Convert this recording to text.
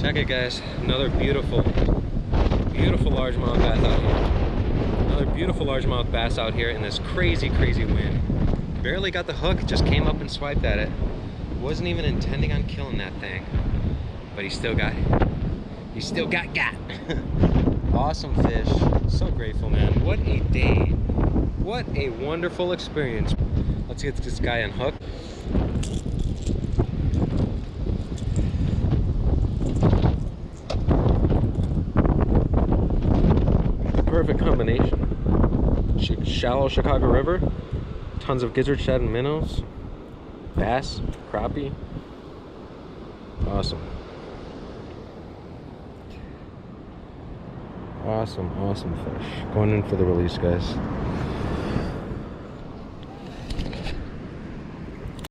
Check it, guys. Another beautiful largemouth bass out here. Another beautiful largemouth bass out here in this crazy wind. Barely got the hook, just came up and swiped at it. Wasn't even intending on killing that thing, but he still got got. Awesome fish. So grateful, man. What a day. What a wonderful experience. Let's get this guy unhooked. Perfect combination. Shallow Chicago River, tons of gizzard shad and minnows, bass, crappie. Awesome. Awesome fish. Going in for the release, guys.